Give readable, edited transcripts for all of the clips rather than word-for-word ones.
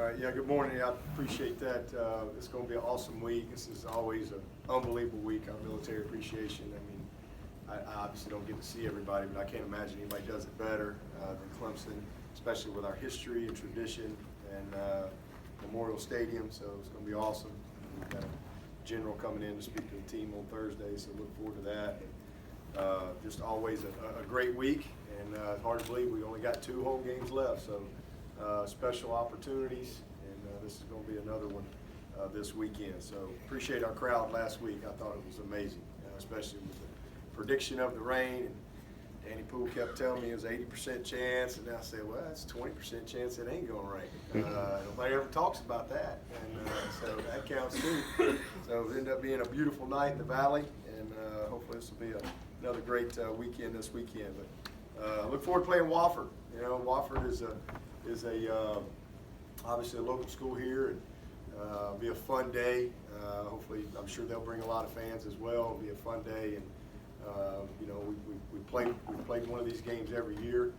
All right, yeah, good morning. I appreciate that. It's going to be an awesome week. This is always an unbelievable week on military appreciation. I mean, I obviously don't get to see everybody, but I can't imagine anybody does it better than Clemson, especially with our history and tradition and Memorial Stadium. So it's going to be awesome. We've got a general coming in to speak to the team on Thursday, so look forward to that. Just always a great week, and it's hard to believe we only got 2 home games left. So special opportunities, and this is going to be another one this weekend. So appreciate our crowd last week. I thought it was amazing, especially with the prediction of the rain. And Danny Poole kept telling me it was 80% chance, and I said, well, that's 20% chance it ain't going to rain. Nobody ever talks about that, and so that counts too. So it ended up being a beautiful night in the Valley, and hopefully this will be another great weekend this weekend. But I look forward to playing Wofford. You know, Wofford is obviously a local school here, and be a fun day. Hopefully, I'm sure they'll bring a lot of fans as well. It'll be a fun day, and you know, we played one of these games every year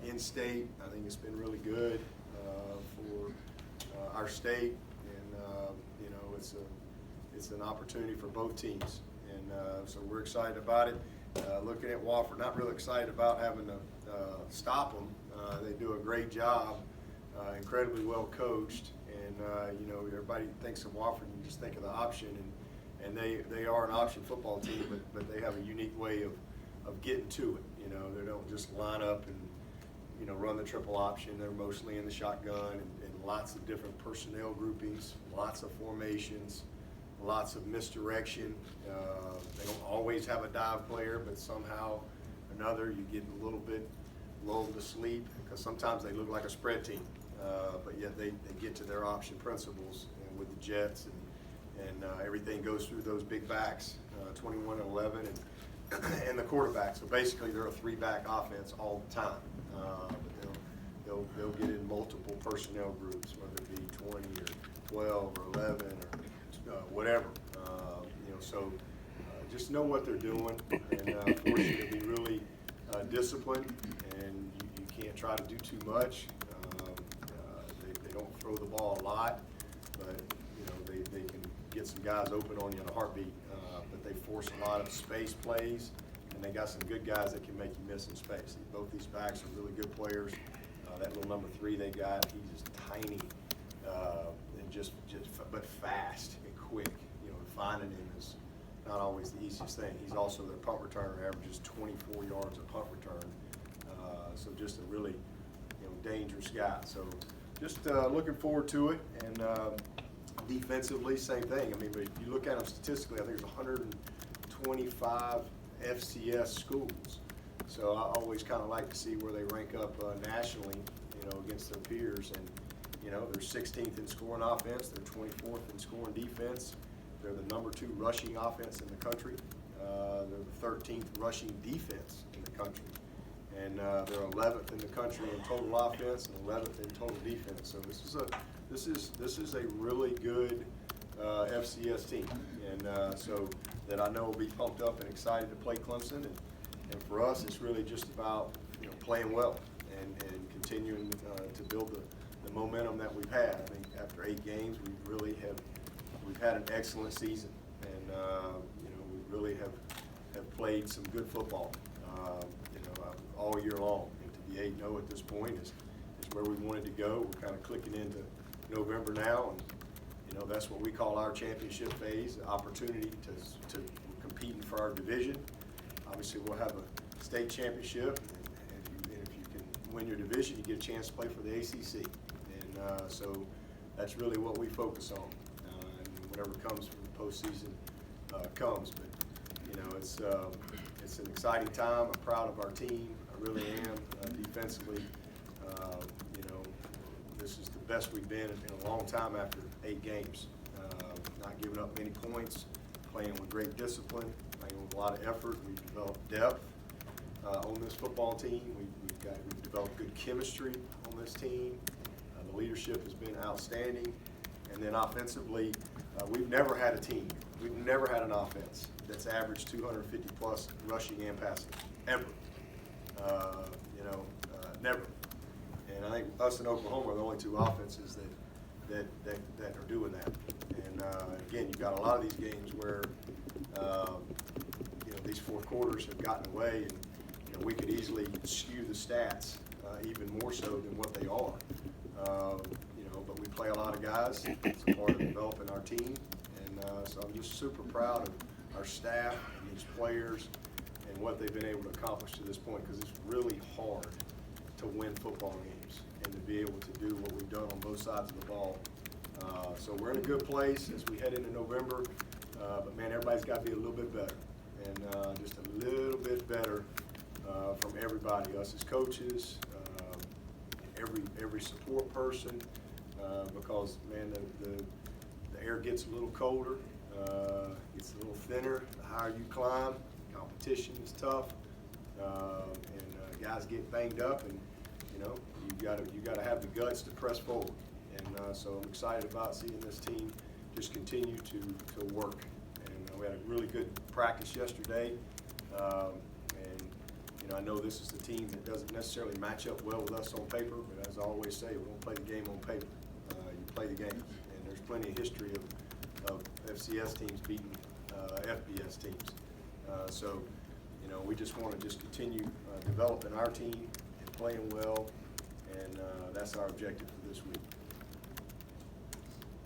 in state. I think it's been really good for our state, and you know, it's an opportunity for both teams, and so we're excited about it. Looking at Wofford, not really excited about having to stop them. They do a great job, incredibly well coached, and you know, everybody thinks of Wofford and you just think of the option, and they are an option football team, but they have a unique way of getting to it. You know, they don't just line up and, you know, run the triple option. They're mostly in the shotgun, and lots of different personnel groupings, lots of formations, lots of misdirection. They don't always have a dive player, but somehow or another you get a little bit lulled to sleep, because sometimes they look like a spread team, but yet they get to their option principles, and with the Jets, and everything goes through those big backs, 21 and 11, and the quarterback. So basically they're a 3-back offense all the time, but they'll get in multiple personnel groups, whether it be 20 or 12 or 11 or whatever. You know, so just know what they're doing, and force you to be really disciplined, and you can't try to do too much. They don't throw the ball a lot, but you know, they can get some guys open on you in a heartbeat. But they force a lot of space plays, and they got some good guys that can make you miss in space. Both these backs are really good players. That little number 3 they got, he's just tiny, and but fast and quick. You know, finding him is not always the easiest thing. He's also their punt returner, averages 24 yards a punt return. So just a really, you know, dangerous guy. So just looking forward to it. And defensively, same thing. I mean, but if you look at them statistically, I think there's 125 FCS schools. So I always kind of like to see where they rank up nationally, you know, against their peers. And you know, they're 16th in scoring offense. They're 24th in scoring defense. They're the number 2 rushing offense in the country. They're the 13th rushing defense in the country. And they're 11th in the country in total offense and 11th in total defense. So this is a really good FCS team, and so that I know will be pumped up and excited to play Clemson. And for us, it's really just about, you know, playing well and continuing to build the momentum that we've had. I think after 8 games, we've had an excellent season, and you know, we really have played some good football, you know, all year long. And to be 8-0 at this point is where we wanted to go. We're kind of clicking into November now, and you know, that's what we call our championship phase, the opportunity to competing for our division. Obviously, we'll have a state championship, and if you can win your division, you get a chance to play for the ACC. And so that's really what we focus on. And whatever comes from the postseason comes. But you know, it's an exciting time. I'm proud of our team. I really am. Defensively, you know, this is the best we've been in a long time after 8 games. Not giving up many points, playing with great discipline, playing with a lot of effort. We've developed depth on this football team. We've developed good chemistry on this team. The leadership has been outstanding. And then offensively, we've never had a team. We've never had an offense that's averaged 250 plus rushing and passing, ever. You know, never. And I think us and Oklahoma are the only two offenses that are doing that. And again, you've got a lot of these games where these fourth quarters have gotten away, and we could easily skew the stats even more so than what they are. But we play a lot of guys. It's a part of developing our team, and so I'm just super proud of our staff and these players and what they've been able to accomplish to this point, because it's really hard to win football games and to be able to do what we've done on both sides of the ball. So we're in a good place as we head into November, but man, everybody's got to be a little bit better, and just a little bit better from everybody, us as coaches, every support person, because man, the air gets a little colder, gets a little thinner the higher you climb. Competition is tough, and guys get banged up, and you got to have the guts to press forward. And so I'm excited about seeing this team just continue to work. And we had a really good practice yesterday, and I know this is the team that doesn't necessarily match up well with us on paper, but as I always say, we don't play the game on paper. You play the game, and there's plenty of history of FCS teams beating FBS teams. So we just want to just continue developing our team and playing well, and that's our objective for this week.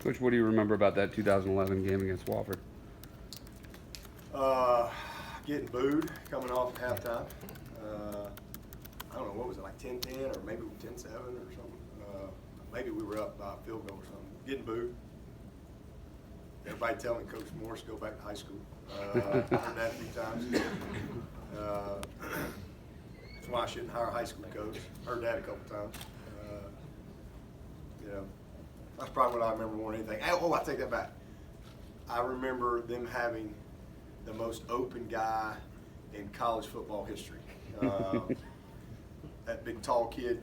Coach, what do you remember about that 2011 game against Wofford? Getting booed coming off at halftime. I don't know, what was it, like 10-10 or maybe 10-7 or something? Maybe we were up by a field goal or something. Getting booed. Everybody telling Coach Morris to go back to high school. Heard that a few times. That's why I shouldn't hire a high school coach. Heard that a couple times. That's probably what I remember more than anything. Oh, I take that back. I remember them having the most open guy in college football history. That big tall kid,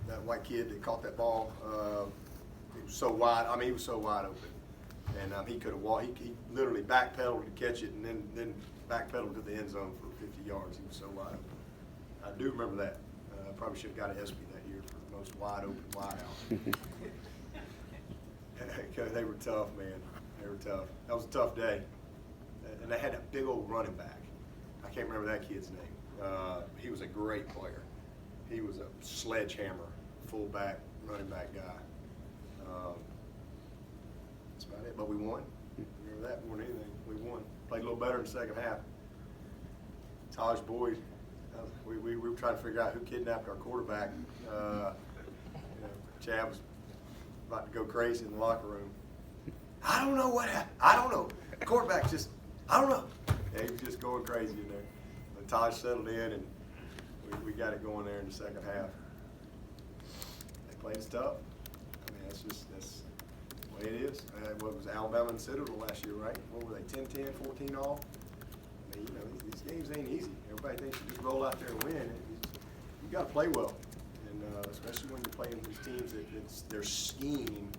that white kid that caught that ball, he was so wide. I mean, he was so wide open. And he could have walked. He literally backpedaled to catch it, and then backpedaled to the end zone for 50 yards. He was so wide open. I do remember that. I probably should have got an ESPY that year for the most wide open wideout. They were tough, man. They were tough. That was a tough day. And they had a big old running back. I can't remember that kid's name. He was a great player. He was a sledgehammer, fullback, running back guy. That's about it. But we won. Remember that more than anything. We won. Played a little better in the second half. Taj Boyd. We were trying to figure out who kidnapped our quarterback. Chad was about to go crazy in the locker room. I don't know what happened. I don't know. The quarterback just, I don't know. Yeah, he was just going crazy in there. But Taj settled in, and we got it going there in the second half. They played us tough. I mean, that's the way it is. What was Alabama and Citadel last year, right? What were they, 10-10, 14 all? I mean, these games ain't easy. Everybody thinks you just roll out there and win. You got to play well. And especially when you're playing these teams, their scheme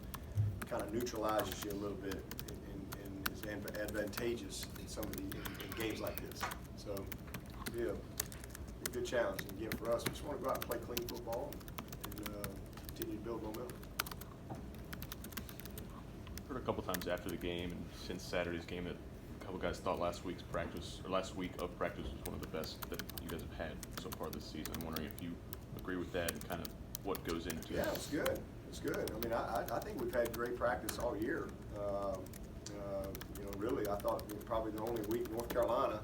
kind of neutralizes you a little bit and is advantageous in some of the in games like this. So, yeah, a good challenge. And again, for us, we just want to go out and play clean football and continue to build momentum. Heard a couple times after the game and since Saturday's game that a couple guys thought last week of practice was one of the best that you guys have had so far this season. I'm wondering if you agree with that and kind of what goes into it. Yeah, it's good. It's good. I mean, I think we've had great practice all year. Really, I thought probably the only week, North Carolina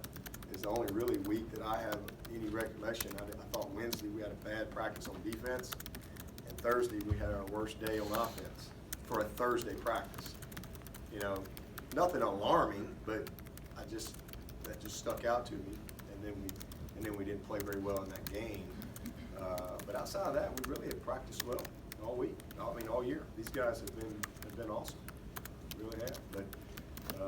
is the only really week that I have any recollection. I thought Wednesday we had a bad practice on defense, and Thursday we had our worst day on offense for a Thursday practice. Nothing alarming, but that just stuck out to me, and then we didn't play very well in that game. But outside of that, we really have practiced well all week. I mean, all year. These guys have been awesome. Really have. But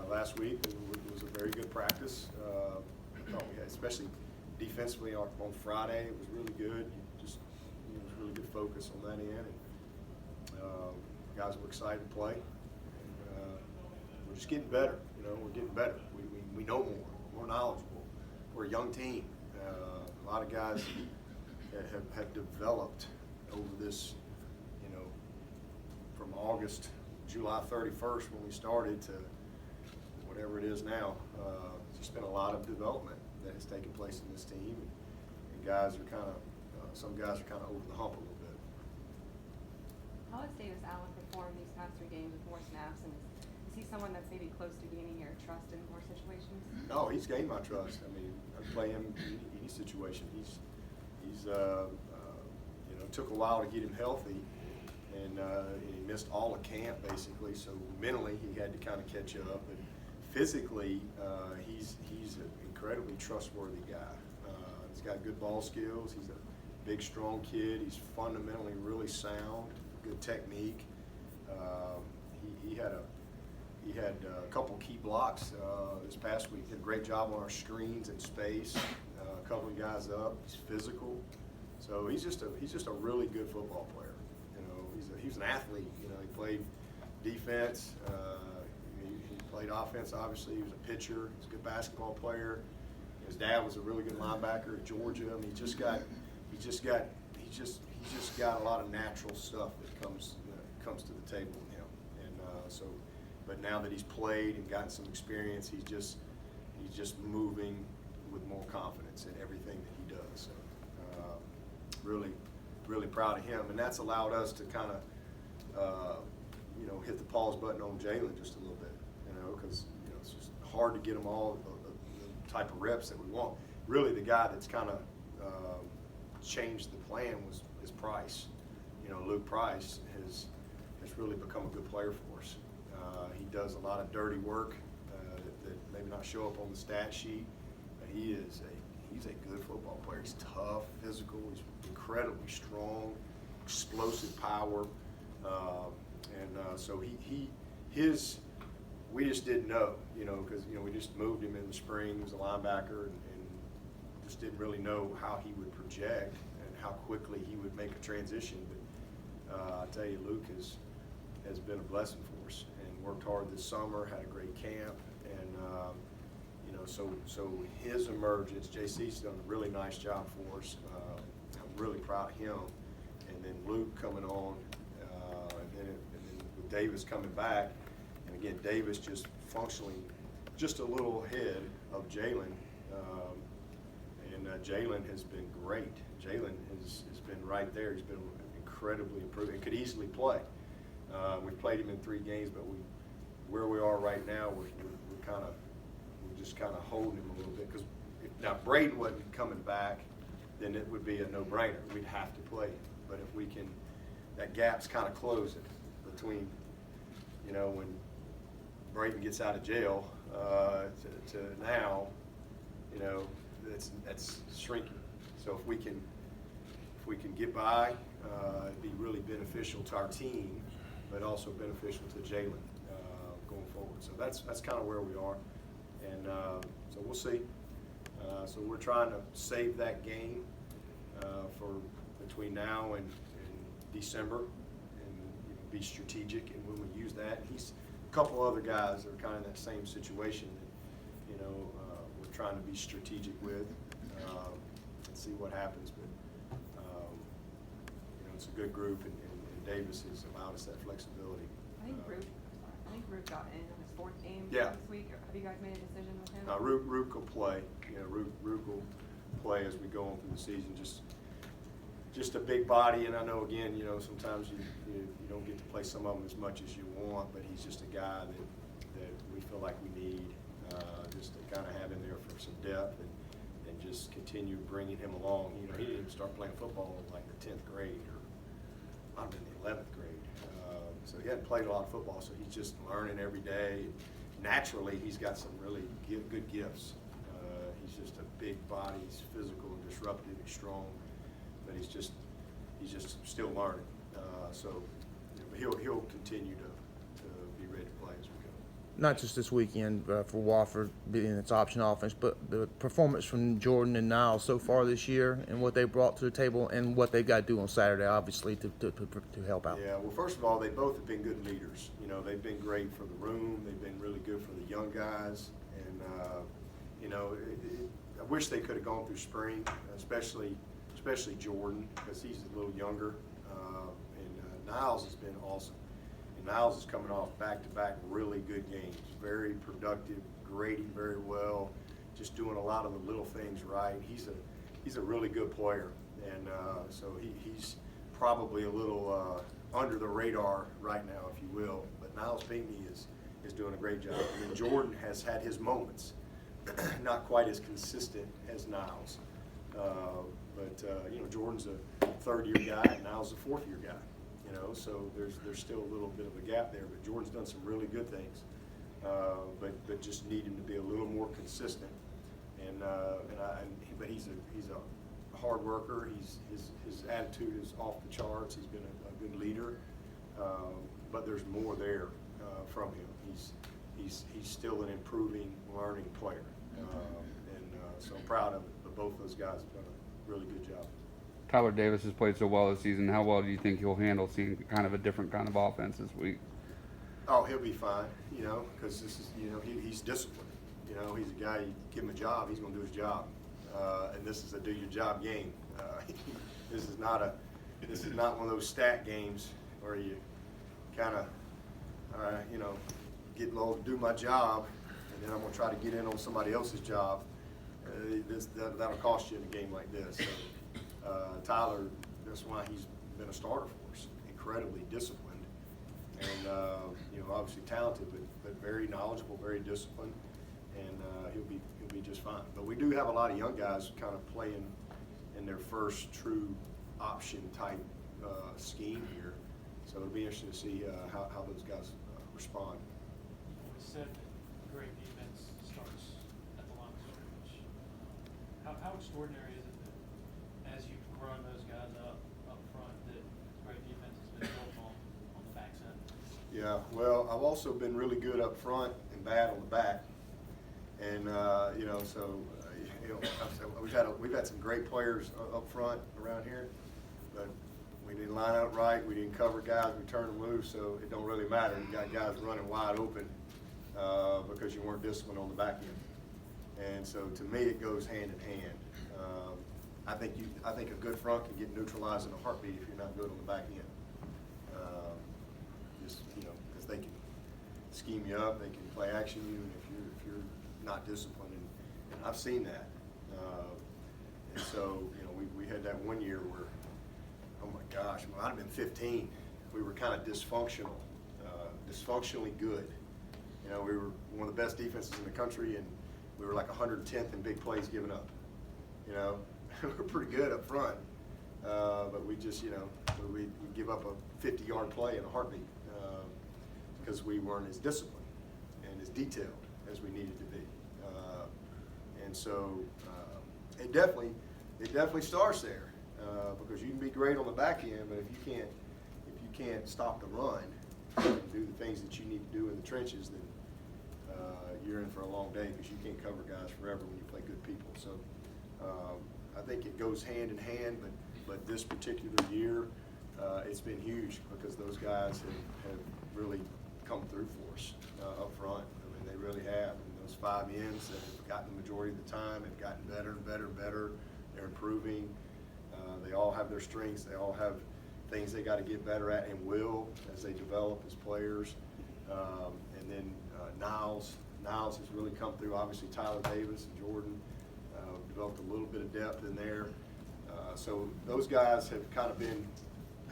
last week it was a very good practice. I thought we had, especially defensively on Friday, it was really good. It was really good focus on that end. And guys were excited to play. And we're just getting better. We're getting better. We know more knowledgeable. We're a young team. A lot of guys have developed over this, you know, from July 31st when we started to whatever it is now, there's just been a lot of development that has taken place in this team, and guys are kind of, some guys are kind of over the hump a little bit. How has Davis Allen performed these past 3 games with more snaps, and is he someone that's maybe close to gaining your trust in more situations? No, he's gained my trust. I mean, I play him in any situation. He's you know, took a while to get him healthy, and he missed all of camp basically. So mentally, he had to kind of catch up, and physically, he's an incredibly trustworthy guy. He's got good ball skills. He's a big, strong kid. He's fundamentally really sound, good technique. He had a couple key blocks this past week. Did a great job on our screens and space, covering guys up. He's physical, so he's just a really good football player. You know, he's an athlete. You know, he played defense. He played offense. Obviously, he was a pitcher. He's a good basketball player. His dad was a really good linebacker at Georgia. I mean, he's just got a lot of natural stuff that comes to the table with him. And but now that he's played and gotten some experience, he's just moving with more confidence in everything that he does. So really proud of him, and that's allowed us to kind of you know, hit the pause button on Jalen just a little bit. You know, because you know, it's just hard to get them all the type of reps that we want. Really, the guy that's kind of changed the plan is Price. You know, Luke Price has really become a good player for us. He does a lot of dirty work that maybe not show up on the stat sheet, but he's a good football player. He's tough, physical, he's incredibly strong, explosive power, so we just didn't know, you know, because you know we just moved him in the spring. He was a linebacker, and just didn't really know how he would project and how quickly he would make a transition. But I tell you, Luke has been a blessing for us, and worked hard this summer, had a great camp, and you know, so his emergence, JC's done a really nice job for us. I'm really proud of him, and then Luke coming on, and then with Davis coming back, and again Davis just functionally just a little ahead of Jalen, and Jalen has been great. Jalen has been right there. He's been incredibly improved and could easily play. We've played him in 3 games, but where we are right now, we're just kind of holding him a little bit, because if now Braden wasn't coming back, then it would be a no-brainer. We'd have to play him. But if we can, that gap's kind of closing between, you know, when Braden gets out of jail to now, you know, that's shrinking. So if we can get by, it'd be really beneficial to our team, but also beneficial to Jalen going forward. So that's kind of where we are, and so we'll see. So we're trying to save that game for between now and December, and you know, be strategic in when we use that. He's a couple other guys that are kind of in that same situation that, you know, we're trying to be strategic with and see what happens. But you know, it's a good group, and Davis has allowed us that flexibility. I think Root got in on his 4th game Yeah. this week. Have you guys made a decision with him? Rook will play. You know, Rook will play as we go on through the season. Just a big body, and I know again, you know, sometimes you don't get to play some of them as much as you want, but he's just a guy that we feel like we need just to kind of have in there for some depth and just continue bringing him along. You know, he didn't even start playing football in like the 10th grade, or might have been the 11th grade. So he hadn't played a lot of football, so he's just learning every day. Naturally, he's got some really good gifts. He's just a big body. He's physical and disruptive. He's strong, but he's just still learning. So you know, he'll continue to be ready to play as we go. Not just this weekend for Wofford being its option offense, but the performance from Jordan and Niles so far this year, and what they brought to the table, and what they've got to do on Saturday, obviously, to help out. Yeah, well, first of all, they both have been good leaders. You know, they've been great for the room. They've been really good for the young guys, and you know, I wish they could have gone through spring, especially Jordan, because he's a little younger. Niles has been awesome. And Niles is coming off back-to-back really good games, very productive, grading very well, just doing a lot of the little things right. He's a really good player, and so he's probably a little under the radar right now, if you will. But Niles Pinckney is doing a great job. I mean, Jordan has had his moments, not quite as consistent as Niles. But Jordan's a third-year guy, and Niles is a fourth-year guy. So there's still a little bit of a gap there. But Jordan's done some really good things, but just need him to be a little more consistent. But he's a hard worker. His attitude is off the charts. He's been a good leader, but there's more there from him. He's still an improving, learning player, so I'm proud of it. But both those guys have done a really good job. Tyler Davis has played so well this season. How well do you think he'll handle seeing kind of a different kind of offense this week? Oh, he'll be fine, because this is, he's disciplined. He's a guy, you give him a job, he's going to do his job. And this is a do your job game. This is not one of those stat games where you kind of, get low to do my job, and then I'm going to try to get in on somebody else's job. That'll cost you in a game like this. So, Tyler, that's why he's been a starter for us. Incredibly disciplined, and obviously talented, but very knowledgeable, very disciplined, and he'll be just fine. But we do have a lot of young guys kind of playing in their first true option type scheme here. So it'll be interesting to see how those guys respond. Said great defense starts at the line of scrimmage. How extraordinary is it that as you've grown those guys up front, that great defense has been built on the back end? Yeah, well, I've also been really good up front and bad on the back, and we've had some great players up front around here, but we didn't line up right. We didn't cover guys. We turned them loose, so it don't really matter. You got guys running wide open because you weren't disciplined on the back end. And so to me, it goes hand in hand. I think a good front can get neutralized in a heartbeat if you're not good on the back end. Because they can scheme you up, they can play action you, and if you're not disciplined, and I've seen that. And so we had that one year where, oh my gosh, it might have been 15. We were kind of dysfunctionally good. We were one of the best defenses in the country, and we were like 110th in big plays given up. We were pretty good up front, but we just, we give up a 50-yard play in a heartbeat because we weren't as disciplined and as detailed as we needed to be. And so it definitely starts there because you can be great on the back end, but if you can't stop the run and do the things that you need to do in the trenches, then you're in for a long day because you can't cover guys forever when you play good people. So I think it goes hand in hand, but this particular year, it's been huge because those guys have really come through for us up front. I mean, they really have. And those 5 ends that have gotten the majority of the time have gotten better and better and better. They're improving. They all have their strengths. They all have things they got to get better at and will as they develop as players. And then Niles has really come through. Obviously, Tyler Davis and Jordan developed a little bit of depth in there. So those guys have kind of been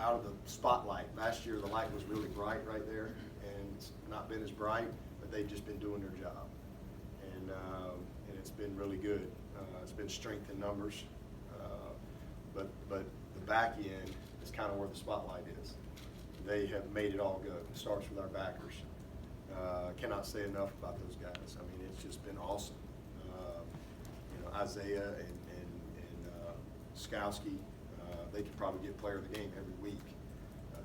out of the spotlight. Last year, the light was really bright right there, and it's not been as bright, but they've just been doing their job. And it's been really good. It's been strength in numbers. But the back end is kind of where the spotlight is. They have made it all go. It starts with our backers. Cannot say enough about those guys. I mean, it's just been awesome. Isaiah and Skowski, they could probably get player of the game every week.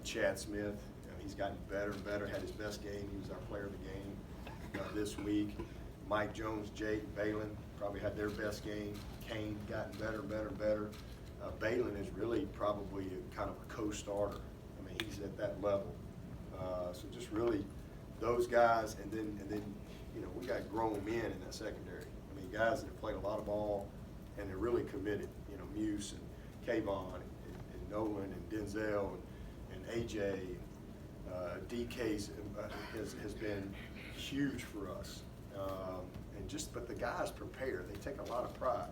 Chad Smith, he's gotten better and better, had his best game. He was our player of the game this week. Mike Jones, Jake, Balin probably had their best game. Kane gotten better and better and better. Balin is really probably kind of a co-starter. I mean, he's at that level. So just really those guys, and then we got grown men in that secondary. I mean, guys that have played a lot of ball and they're really committed. Muse and Kayvon and Nolan and Denzel and and AJ, DK's has been huge for us. But the guys prepare. They take a lot of pride.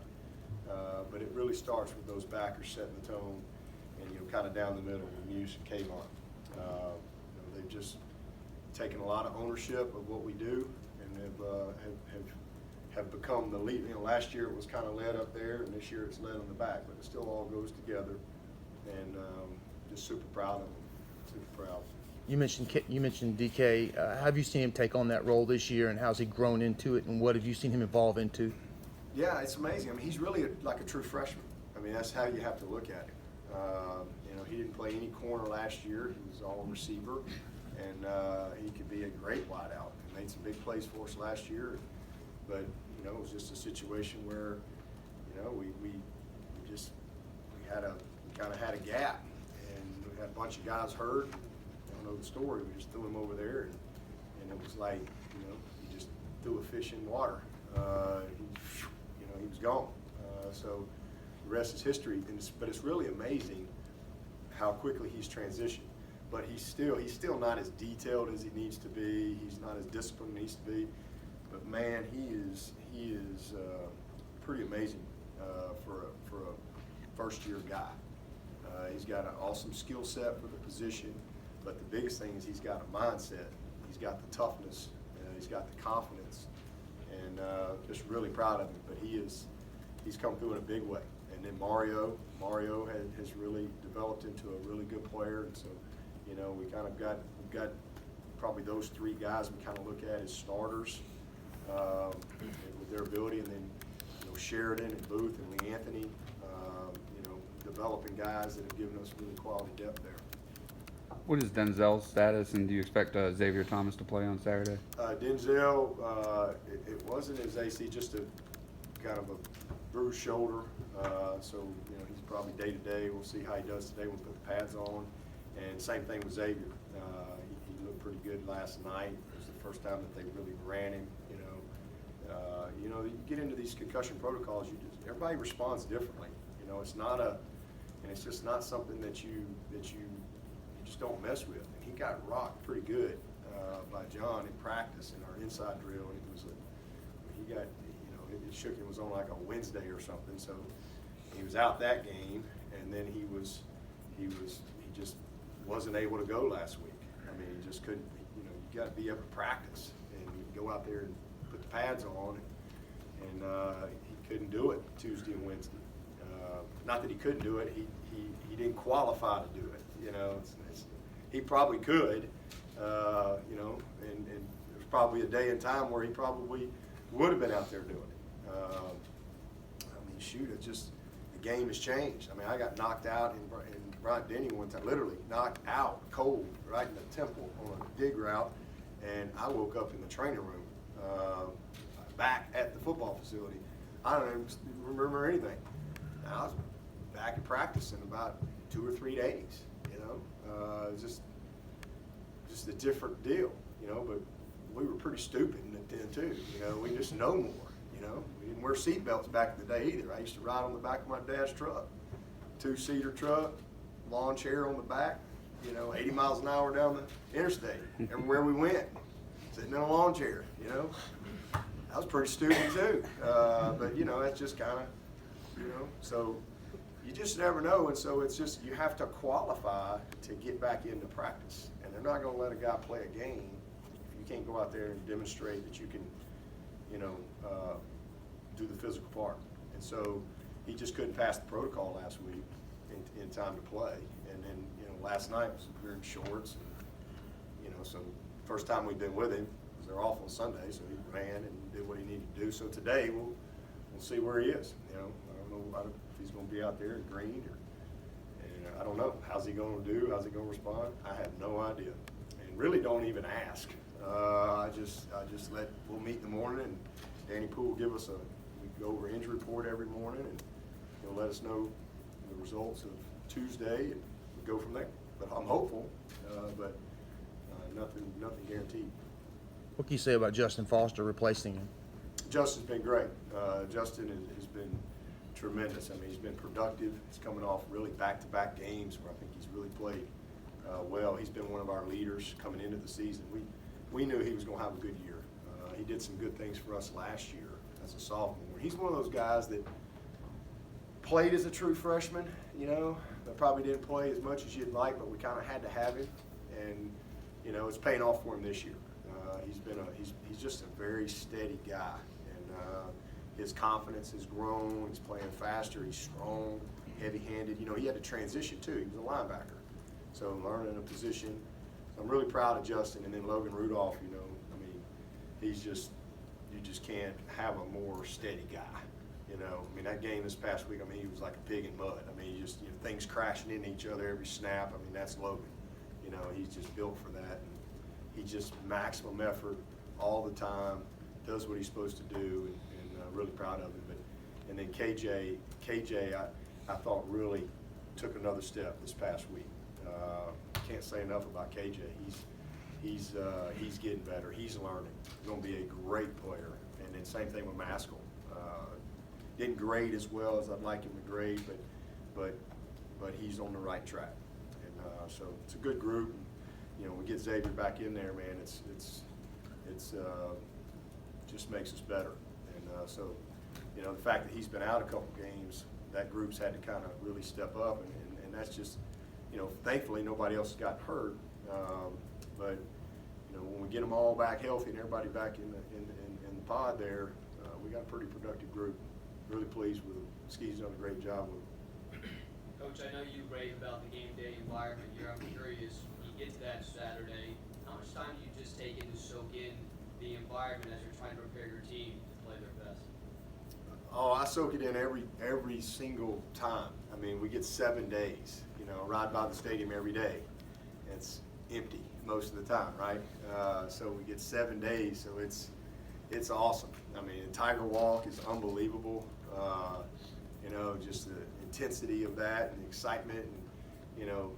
But it really starts with those backers setting the tone, and kind of down the middle with Muse and Kayvon. They've just taken a lot of ownership of what we do, and have become the lead. Last year it was kind of led up there, and this year it's led on the back, but it still all goes together. And just super proud of them. Super proud. You mentioned DK. Have you seen him take on that role this year, and how's he grown into it, and what have you seen him evolve into? Yeah, it's amazing. I mean, he's really like a true freshman. I mean, that's how you have to look at him. He didn't play any corner last year. He was all receiver, and he could be a great wideout. He made some big plays for us last year, but it was just a situation where we kind of had a gap, and we had a bunch of guys hurt. I don't know the story. We just threw him over there, and it was like you just threw a fish in water. He was gone. So the rest is history. But it's really amazing how quickly he's transitioned. But he's still not as detailed as he needs to be. He's not as disciplined as he needs to be. But man, he is pretty amazing for a first-year guy. He's got an awesome skill set for the position. But the biggest thing is he's got a mindset. He's got the toughness. He's got the confidence. And just really proud of him. But he's come through in a big way. And then Mario has really developed into a really good player. And so, we kind of we've got probably those three guys we kind of look at as starters with their ability. And then, Sheridan and Booth and Lee Anthony, developing guys that have given us really quality depth there. What is Denzel's status, and do you expect Xavier Thomas to play on Saturday? Denzel, it wasn't his AC, just a kind of a bruised shoulder. So he's probably day to day. We'll see how he does today when we put the pads on. And same thing with Xavier. He looked pretty good last night. It was the first time that they really ran him. You get into these concussion protocols. Everybody responds differently. It's just not something that you just don't mess with. And he got rocked pretty good by John in practice in our inside drill, and it shook him. It was on like a Wednesday or something, so he was out that game, and then he just wasn't able to go last week. I mean, he just couldn't. You got to be up at practice, and you go out there and put the pads on, and he couldn't do it Tuesday and Wednesday. Not that he couldn't do it, he didn't qualify to do it. He probably could, and there's probably a day and time where he probably would have been out there doing it. It's just the game has changed. I mean, I got knocked out in Bryant-Denny one time, literally knocked out cold right in the temple on a dig route, and I woke up in the training room back at the football facility. I don't even remember anything. I was back in practice in about 2 or 3 days. Just a different deal. But we were pretty stupid then too. We just know more. We didn't wear seat belts back in the day either. I used to ride on the back of my dad's truck, 2-seater truck, lawn chair on the back. 80 miles an hour down the interstate. Everywhere we went, sitting in a lawn chair. I was pretty stupid too. But that's just kind of. So you just never know, and so it's just you have to qualify to get back into practice, and they're not going to let a guy play a game if you can't go out there and demonstrate that you can, do the physical part. And so he just couldn't pass the protocol last week in time to play, and then last night we were in shorts, and, so first time we've been with him because they're off on Sunday, so he ran and did what he needed to do. So today we'll see where he is. I don't know if he's going to be out there in green, and I don't know. How's he going to do? How's he going to respond? I have no idea, and really don't even ask. I just we'll meet in the morning, and Danny Poole will give us we go over injury report every morning, and he'll let us know the results of Tuesday, and we go from there. But I'm hopeful, but nothing guaranteed. What can you say about Justin Foster replacing him? Justin's been great. Justin has been tremendous. I mean, he's been productive. He's coming off really back-to-back games where I think he's really played well. He's been one of our leaders coming into the season. We knew he was going to have a good year. He did some good things for us last year as a sophomore. He's one of those guys that played as a true freshman, you know, but probably didn't play as much as you'd like, but we kind of had to have him, and you know, it's paying off for him this year. He's just a very steady guy, and his confidence has grown. He's playing faster. He's strong, heavy-handed. You know, he had to transition too. He was a linebacker, so learning a position. I'm really proud of Justin, and then Logan Rudolph. You know, I mean, you just can't have a more steady guy. You know, I mean, that game this past week, I mean, he was like a pig in mud. I mean, things crashing into each other every snap. I mean, that's Logan. You know, he's just built for that. And he just maximum effort all the time, does what he's supposed to do, and really proud of him. And then KJ, I thought really took another step this past week. Can't say enough about KJ. He's getting better. He's learning. He's going to be a great player. And then same thing with Maskell. Didn't grade as well as I'd like him to grade, but he's on the right track. And so it's a good group. And, you know, we get Xavier back in there, man. It's just makes us better. And so, you know, the fact that he's been out a couple games, that group's had to kind of really step up, and that's just, you know, thankfully nobody else has gotten hurt. But you know, when we get them all back healthy and everybody back in the pod there, we got a pretty productive group. Really pleased with them. Ski's done a great job with them. Coach, I know you rave about the game day environment here. I'm curious, when you get to that Saturday, how much time do you just take in to soak in the environment as you're trying to prepare your team to play their best? Oh, I soak it in every single time. I mean, we get 7 days. You know, ride by the stadium every day. It's empty most of the time, right? So we get 7 days, so it's awesome. I mean, the Tiger Walk is unbelievable. You know, just the intensity of that and the excitement, and you know,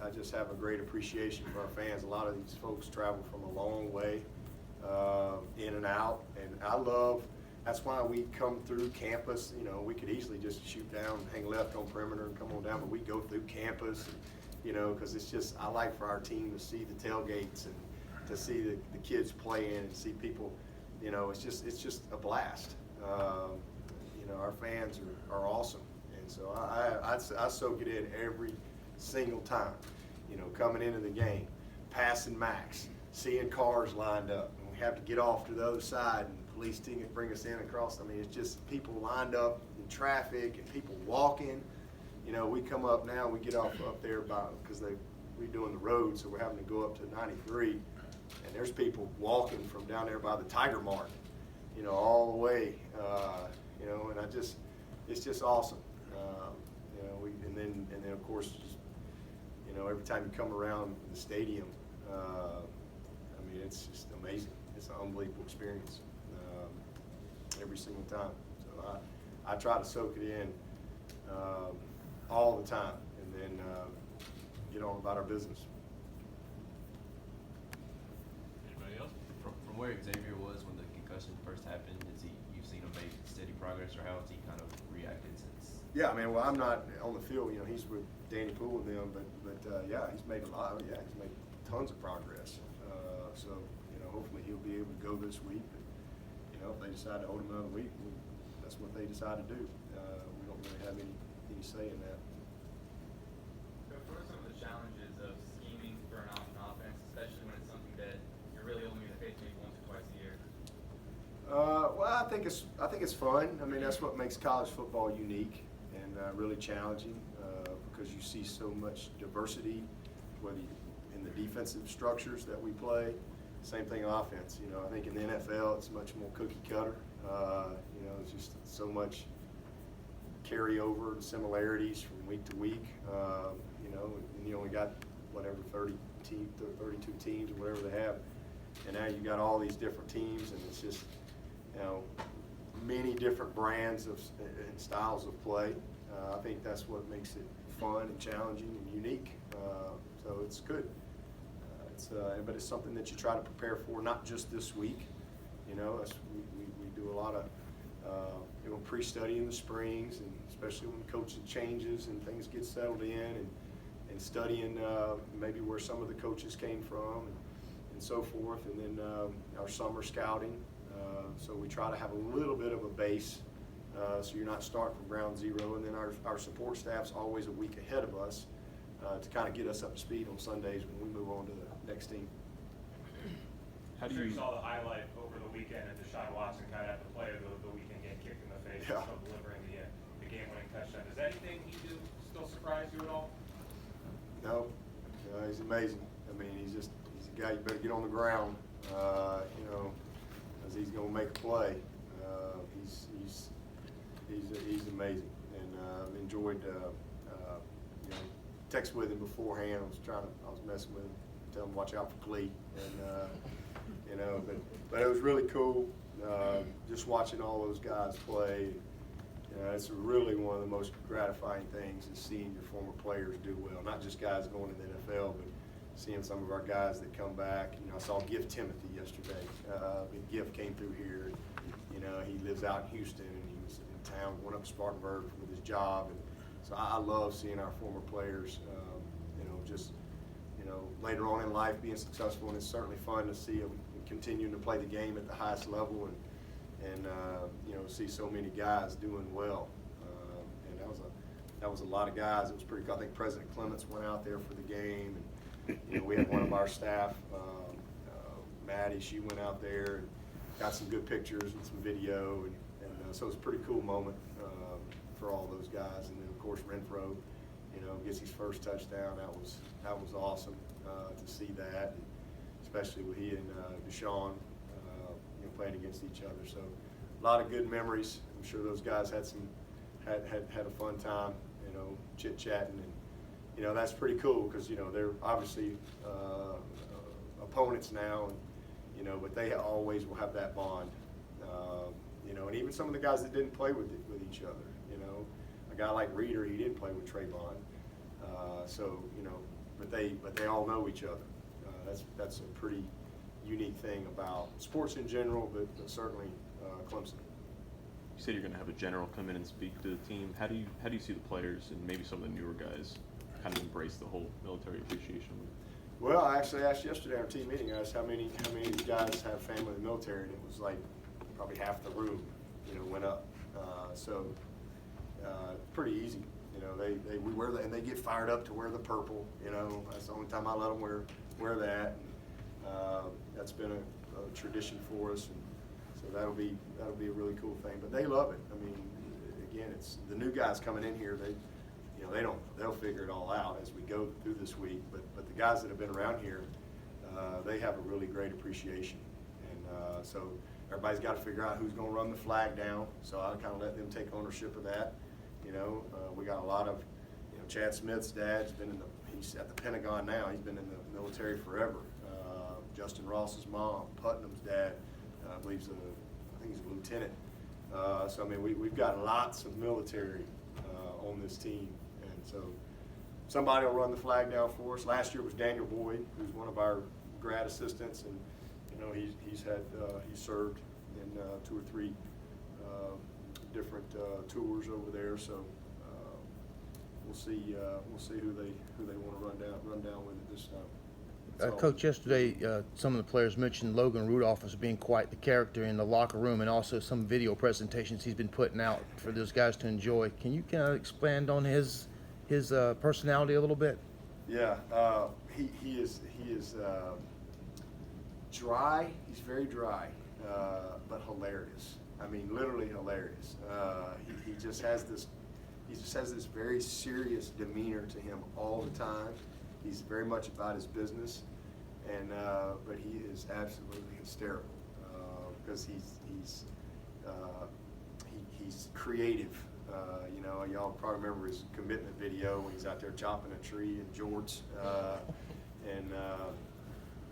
I just have a great appreciation for our fans. A lot of these folks travel from a long way in and out, and I love. That's why we come through campus. You know, we could easily just shoot down, hang left on perimeter, and come on down, but we go through campus. And, you know, because it's just, I like for our team to see the tailgates and to see the kids playing and see people. You know, it's just a blast. You know, our fans are awesome, and so I soak it in every single time. You know, coming into the game, passing Max, seeing cars lined up, and we have to get off to the other side, and the police team bring us in across. I mean, it's just people lined up in traffic and people walking. You know, we come up now, we get off up there because we're doing the road, so we're having to go up to 93. And there's people walking from down there by the Tiger Mart, you know, all the way, you know, and it's just awesome. You know, and then of course, just, you know, every time you come around the stadium, I mean, it's just amazing. It's an unbelievable experience every single time. So I try to soak it in all the time, and then get on about our business. From where Xavier was when the concussion first happened, you've seen him make steady progress, or how has he kind of reacted since? Yeah, I mean, well, I'm not on the field. You know, he's with Danny Poole and them, but yeah, he's made a lot. Yeah, he's made tons of progress. So you know, hopefully he'll be able to go this week. But, you know, if they decide to hold him another week, that's what they decide to do. We don't really have any say in that. What are some of the challenges of scheming for an option offense, especially when it's something that you're really only going to face maybe once or twice a year? Well, I think it's fun. I mean, that's what makes college football unique and really challenging because you see so much diversity, whether in the defensive structures that we play. Same thing on offense. You know, I think in the NFL it's much more cookie cutter. You know, it's just so much carryover and similarities from week to week. You know, and you only got whatever 32 teams or whatever they have, and now you got all these different teams, and it's just, you know, many different brands and styles of play. I think that's what makes it fun and challenging and unique. So it's good. But it's something that you try to prepare for, not just this week. You know, we do a lot of you know, pre-study in the springs, and especially when coaching changes and things get settled in, and studying maybe where some of the coaches came from and so forth, and then our summer scouting. So we try to have a little bit of a base, so you're not starting from ground zero. And then our support staff's always a week ahead of us to kind of get us up to speed on Sundays when we move on to the next team. How do I'm sure you? you saw the highlight over the weekend of Deshaun Watson kind of at the play of the weekend getting kicked in the face Yeah. and still delivering the game-winning touchdown. Does anything he do still surprise you at all? No, he's amazing. I mean, he's a guy you better get on the ground, you know, as he's going to make a play. He's amazing, and I've enjoyed, you know, text with him beforehand. I was messing with him, telling him watch out for Clee, and you know, but it was really cool, just watching all those guys play. You know, it's really one of the most gratifying things is seeing your former players do well. Not just guys going to the NFL, but seeing some of our guys that come back. You know, I saw Giff Timothy yesterday. Giff came through here. You know, he lives out in Houston, and he was in town going up to Spartanburg with his job. And so I love seeing our former players, you know, just, you know, later on in life being successful. And it's certainly fun to see them continuing to play the game at the highest level and you know, see so many guys doing well. And that was a lot of guys. It was pretty cool. I think President Clements went out there for the game. And, you know, we had one of our staff, Maddie, she went out there and got some good pictures and some video. And so it was a pretty cool moment for all those guys. And then, of course, Renfro, you know, gets his first touchdown. That was awesome to see that, and especially with he and Deshaun, you know, playing against each other. So a lot of good memories. I'm sure those guys had a fun time, you know, chit-chatting, and you know, that's pretty cool because, you know, they're obviously opponents now, and you know, but they always will have that bond. You know, and even some of the guys that didn't play with each other, you know, a guy like Reeder, he didn't play with Trayvon. So, you know, but they all know each other. That's a pretty unique thing about sports in general, but certainly Clemson. You said you're going to have a general come in and speak to the team. How do you see the players and maybe some of the newer guys kind of embrace the whole military appreciation? Well, I actually asked yesterday at our team meeting, I asked how many of these guys have family in the military, and it was like probably half the room, you know, went up. So pretty easy. You know, we wear that, and they get fired up to wear the purple. You know, that's the only time I let them wear that. And, that's been a tradition for us, and so that'll be a really cool thing. But they love it. I mean, again, it's the new guys coming in here. They'll figure it all out as we go through this week. But the guys that have been around here, they have a really great appreciation, and so everybody's got to figure out who's going to run the flag down. So I kind of let them take ownership of that. You know, we got a lot of, you know, Chad Smith's dad's been he's at the Pentagon now. He's been in the military forever. Justin Ross's mom, Putnam's dad, I think he's a lieutenant. So I mean, we've got lots of military on this team, and so somebody will run the flag down for us. Last year was Daniel Boyd, who's one of our grad assistants, and you know he's served in 2 or 3 different tours over there. So we'll see who they want to run down with it this time. So, Coach, yesterday some of the players mentioned Logan Rudolph as being quite the character in the locker room, and also some video presentations he's been putting out for those guys to enjoy. Can you kind of expand on his personality a little bit? Yeah, he is dry. He's very dry, but hilarious. I mean, literally hilarious. He just has this very serious demeanor to him all the time. He's very much about his business, and but he is absolutely hysterical because he's creative. You know, y'all probably remember his commitment video when he's out there chopping a tree in jorts, and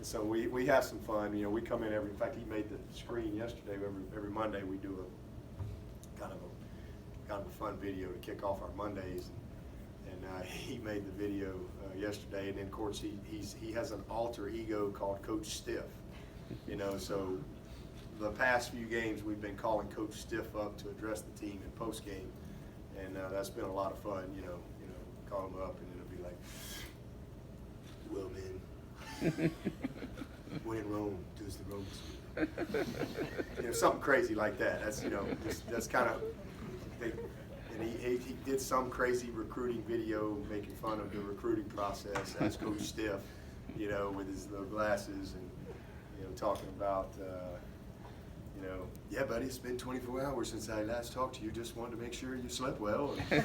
so we have some fun. You know, we come in in fact, he made the screen yesterday. Every Monday we do a kind of a fun video to kick off our Mondays. And he made the video yesterday, and then of course he has an alter ego called Coach Stiff, you know. So the past few games we've been calling Coach Stiff up to address the team in post game, and that's been a lot of fun, you know, call him up and it'll be like, Well, man, when in Rome, do as the Romans do. You know, something crazy like that. That's, you know, that's kind of, and he did some crazy recruiting video making fun of the recruiting process as Coach Stiff, you know, with his little glasses and, you know, talking about, you know, yeah, buddy, it's been 24 hours since I last talked to you. Just wanted to make sure you slept well. And,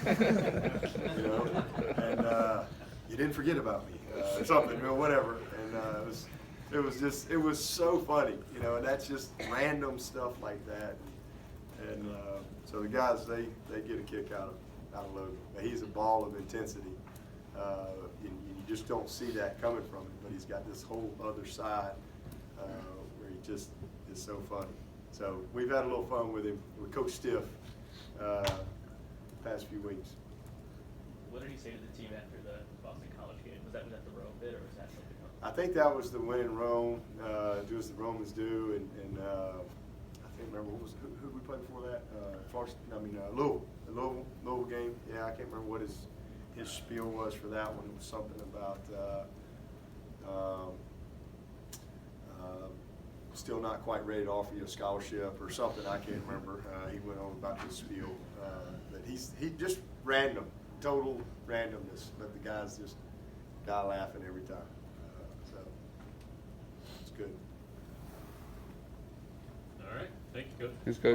you know, and you didn't forget about me, or something, you know, whatever. And it was so funny, you know, and that's just random stuff like that. And so the guys, they get a kick out of Logan. He's a ball of intensity. You just don't see that coming from him, but he's got this whole other side where he just is so funny. So we've had a little fun with him, with Coach Stiff, the past few weeks. What did he say to the team after the Boston College game? Was that the Rome bit, or was that something else? I think that was the win in Rome, do as the Romans do, and I can't remember who we played before that. Louisville, the Louisville game. Yeah, I can't remember what his spiel was for that one. It was something about still not quite ready to offer you a scholarship or something. I can't remember. He went on about his spiel, but he just random, total randomness, but the guys just die laughing every time. So it's good. All right, thank you, Coach. It's good.